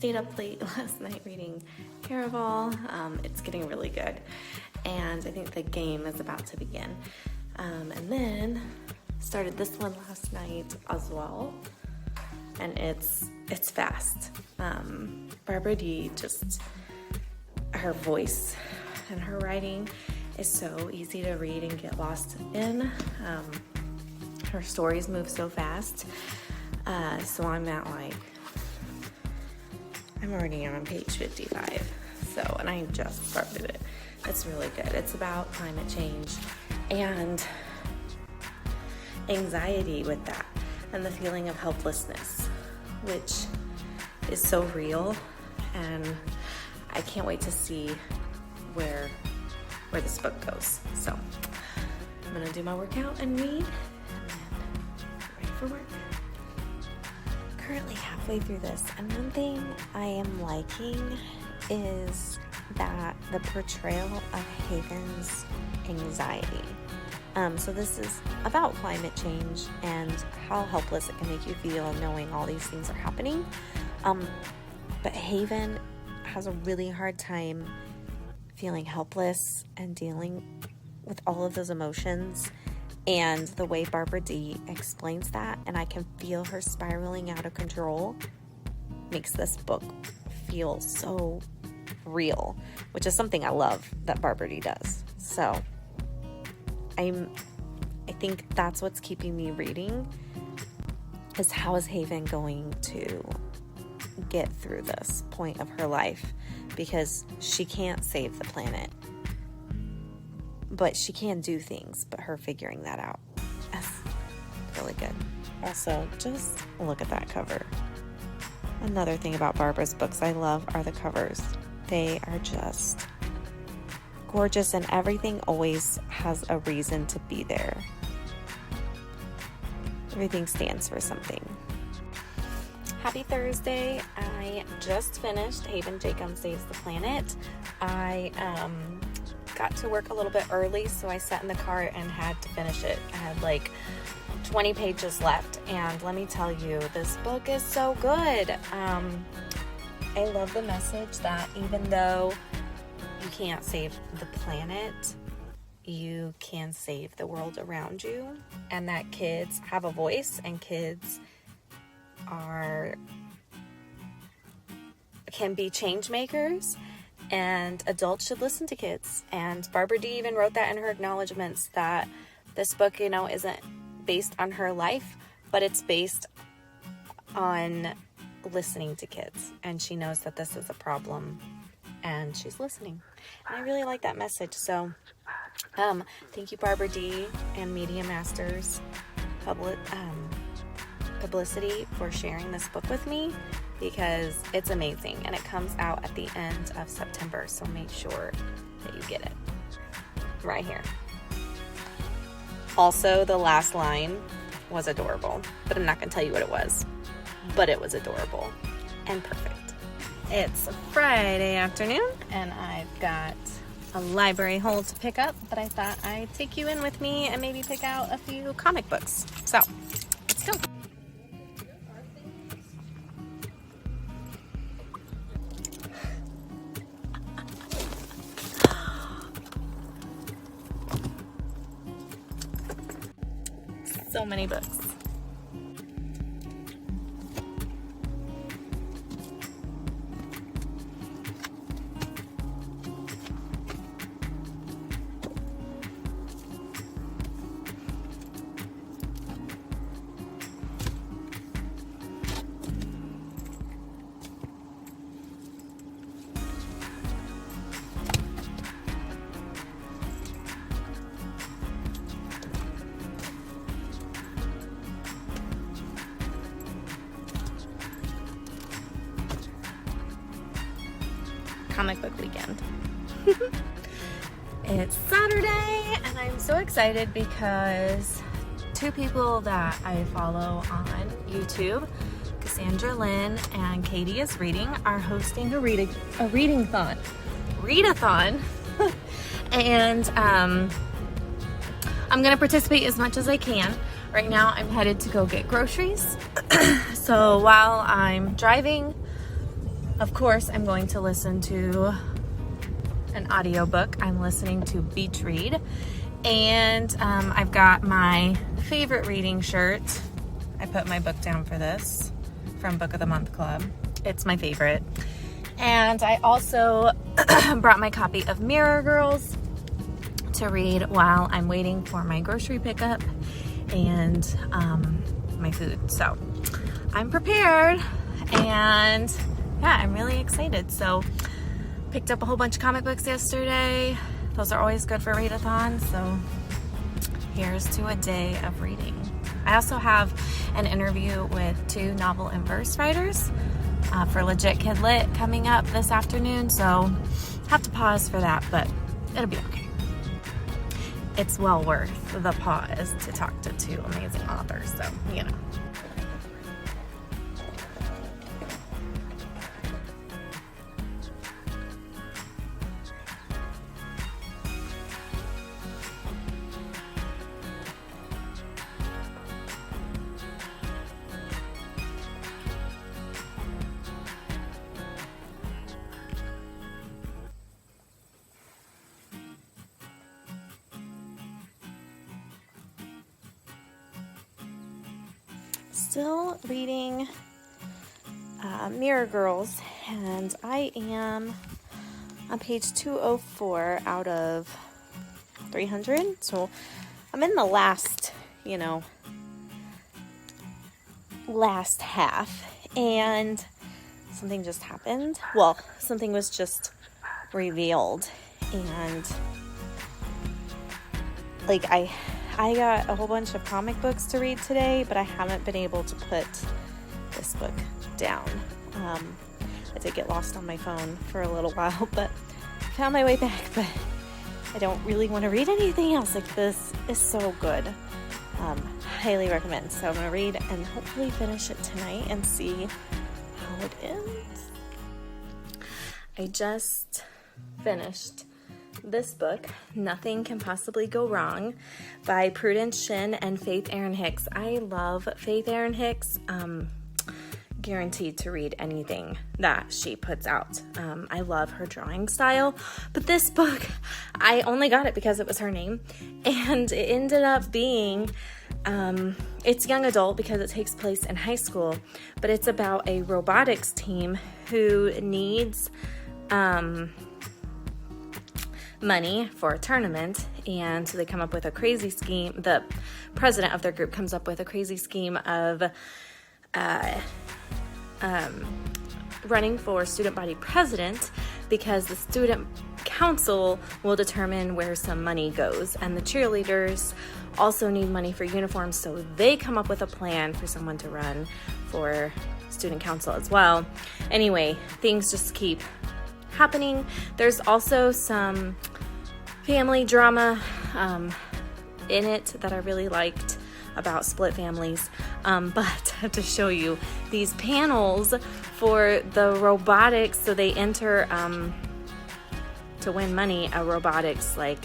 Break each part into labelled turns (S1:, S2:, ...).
S1: stayed up late last night reading Caraval. It's getting really good, and I think the game is about to begin. And then started this one last night as well, and it's fast. Barbara D, just her voice and her writing is so easy to read and get lost in. Her stories move so fast. So I'm already on page 55. So, and I just started it. It's really good. It's about climate change and anxiety with that, and the feeling of helplessness, which is so real. And I can't wait to see where this book goes. So I'm gonna do my workout and read, and then ready for work. Currently halfway through this, and one thing I am liking is that the portrayal of Haven's anxiety. So this is about climate change and how helpless it can make you feel knowing all these things are happening. But Haven has a really hard time feeling helpless and dealing with all of those emotions. And the way Barbara D explains that, and I can feel her spiraling out of control, makes this book feel so real, which is something I love that Barbara D does. So I think that's what's keeping me reading, is how is Haven going to get through this point of her life, because she can't save the planet, but she can do things, but her figuring that out. That's really good. Also, just look at that cover. Another thing about Barbara's books I love are the covers. They are just gorgeous, and everything always has a reason to be there. Everything stands for something. Happy Thursday. I just finished Haven Jacob Saves the Planet. I got to work a little bit early, so I sat in the car and had to finish it. I had like 20 pages left, and let me tell you, this book is so good. I love the message that even though you can't save the planet, you can save the world around you, and that kids have a voice, and kids can be change makers, and adults should listen to kids. And Barbara D even wrote that in her acknowledgments, that this book, isn't based on her life, but it's based on listening to kids, and she knows that this is a problem, and she's listening. And I really like that message. So thank you, Barbara D and Media Masters Publicity, for sharing this book with me, because it's amazing, and it comes out at the end of September, so make sure that you get it right here. Also, the last line was adorable, but I'm not going to tell you what it was, but it was adorable and perfect. It's a Friday afternoon, and I've got a library haul to pick up, but I thought I'd take you in with me and maybe pick out a few comic books. So, let's go. So many books. Comic book weekend. It's Saturday, and I'm so excited because two people that I follow on YouTube, Cassandra Lynn and Katie is Reading, are hosting a readathon. And I'm gonna participate as much as I can. Right now I'm headed to go get groceries. So while I'm driving, Of course, I'm going to listen to an audiobook. I'm listening to Beach Read. And I've got my favorite reading shirt. I put my book down for this from Book of the Month Club. It's my favorite. And I also brought my copy of Mirror Girls to read while I'm waiting for my grocery pickup and my food. So I'm prepared, and yeah, I'm really excited. So picked up a whole bunch of comic books yesterday. Those are always good for readathons. So here's to a day of reading. I also have an interview with 2 novel and verse writers for Legit Kid Lit coming up this afternoon. So have to pause for that, but it'll be okay. It's well worth the pause to talk to 2 amazing authors. So, you know. Still reading Mirror Girls, and I am on page 204 out of 300. So I'm in the last, last half, and something just happened. Well, something was just revealed, and like I got a whole bunch of comic books to read today, but I haven't been able to put this book down. I did get lost on my phone for a little while, but I found my way back. But I don't really want to read anything else. Like, this is so good. Highly recommend. So I'm going to read and hopefully finish it tonight and see how it ends. I just finished this book, Nothing Can Possibly Go Wrong, by Prudence Shin and Faith Erin Hicks. I love Faith Erin Hicks. Guaranteed to read anything that she puts out. I love her drawing style, but this book, I only got it because it was her name, and it ended up being, it's young adult because it takes place in high school, but it's about a robotics team who needs, money for a tournament, and so they come up with a crazy scheme. The president of their group comes up with a crazy scheme of running for student body president, because the student council will determine where some money goes, and the cheerleaders also need money for uniforms, so they come up with a plan for someone to run for student council as well. Anyway, things just keep happening. There's also some family drama in it that I really liked about split families, but I have to show you these panels for the robotics. So they enter to win money a robotics, like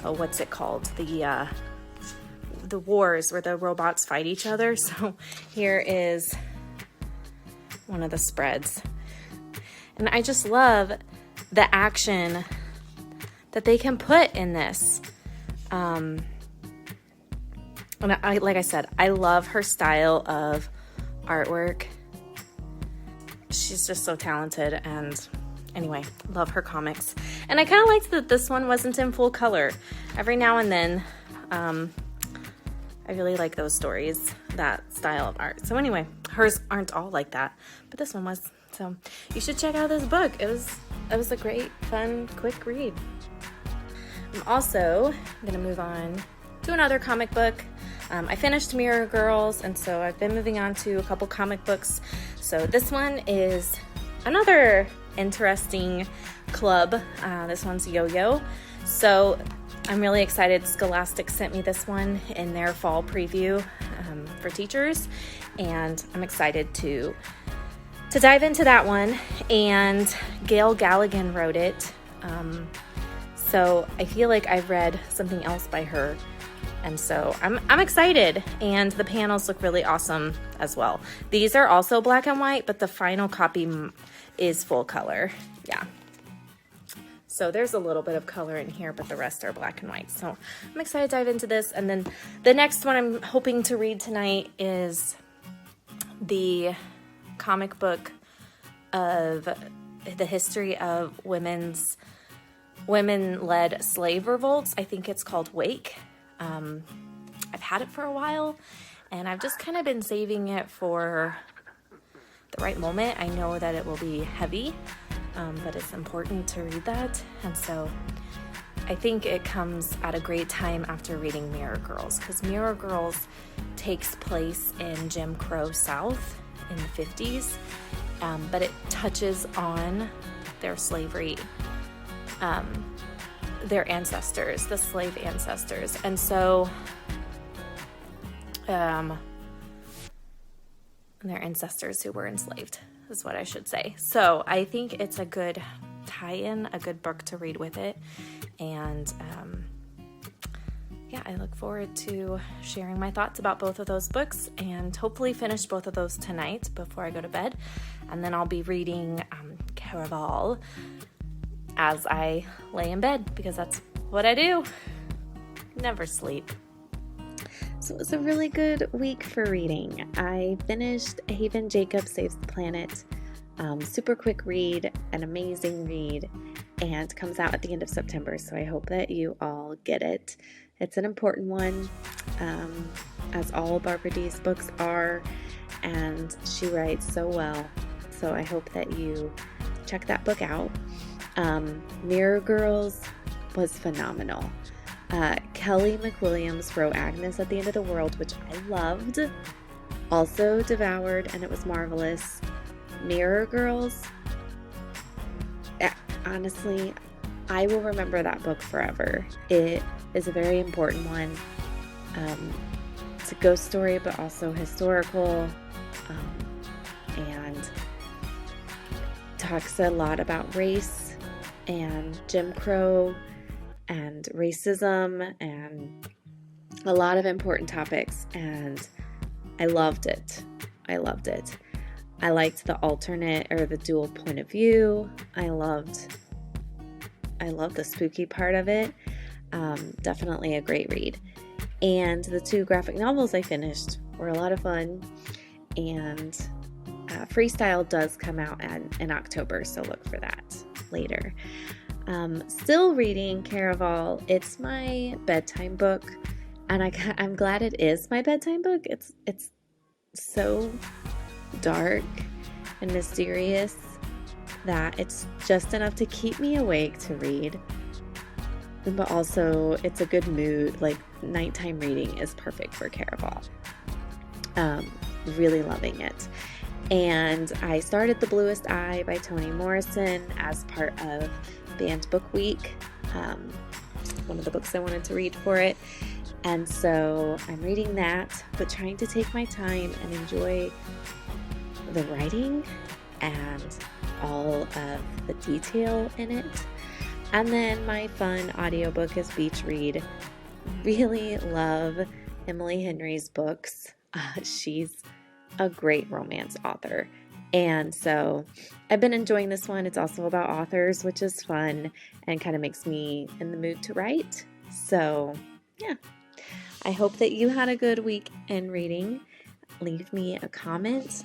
S1: what's it called, the wars where the robots fight each other. So here is one of the spreads. And I just love the action that they can put in this. And like I said, I love her style of artwork. She's just so talented, and anyway, love her comics. And I kind of liked that this one wasn't in full color. Every now and then, I really like those stories, that style of art. So anyway, hers aren't all like that, but this one was. So you should check out this book. It was a great, fun, quick read. I'm also going to move on to another comic book. I finished Mirror Girls, and so I've been moving on to a couple comic books. So this one is another interesting club. This one's Yo-Yo. So I'm really excited. Scholastic sent me this one in their fall preview for teachers, and I'm excited to dive into that one. And Gail Galligan wrote it. So I feel like I've read something else by her And so I'm excited, and the panels look really awesome as well. These are also black and white, but the final copy is full color. Yeah. So there's a little bit of color in here, but the rest are black and white. So I'm excited to dive into this. And then the next one I'm hoping to read tonight is the comic book of the history of women-led slave revolts. I think it's called Wake. I've had it for a while, and I've just kind of been saving it for the right moment. I know that it will be heavy, but it's important to read that. And so I think it comes at a great time after reading Mirror Girls, because Mirror Girls takes place in Jim Crow South in the 50s, but it touches on their slavery, their ancestors, the slave ancestors. And so their ancestors who were enslaved is what I should say. So I think it's a good tie-in, a good book to read with it. And yeah, I look forward to sharing my thoughts about both of those books, and hopefully finish both of those tonight before I go to bed. And then I'll be reading Caraval as I lay in bed, because that's what I do. Never sleep. So it was a really good week for reading. I finished Haven Jacob Saves the Planet. Super quick read, an amazing read, and comes out at the end of September. So I hope that you all get it. It's an important one, as all Barbara Dee's books are, and she writes so well. So I hope that you check that book out. Mirror Girls was phenomenal. Kelly McWilliams wrote Agnes at the End of the World, which I loved. Also devoured, and it was marvelous. Mirror Girls, honestly, I will remember that book forever. It is a very important one. It's a ghost story, but also historical, and talks a lot about race and Jim Crow and racism and a lot of important topics, and I loved it. I liked the alternate or the dual point of view. I loved the spooky part of it. Definitely a great read. And the 2 graphic novels I finished were a lot of fun, and Freestyle does come out in October, so look for that later. Still reading Caraval. It's my bedtime book, and I'm glad it is my bedtime book. It's so dark and mysterious that it's just enough to keep me awake to read, but also it's a good mood. Like, nighttime reading is perfect for Caraval. Really loving it. And I started The Bluest Eye by Toni Morrison as part of Banned Book Week, one of the books I wanted to read for it. And so I'm reading that, but trying to take my time and enjoy the writing and all of the detail in it. And then my fun audiobook is Beach Read. Really love Emily Henry's books. She's a great romance author. And so I've been enjoying this one. It's also about authors, which is fun and kind of makes me in the mood to write. So yeah, I hope that you had a good week in reading. Leave me a comment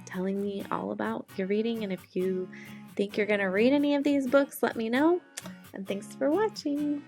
S1: telling me all about your reading. And if you think you're going to read any of these books, let me know. And thanks for watching.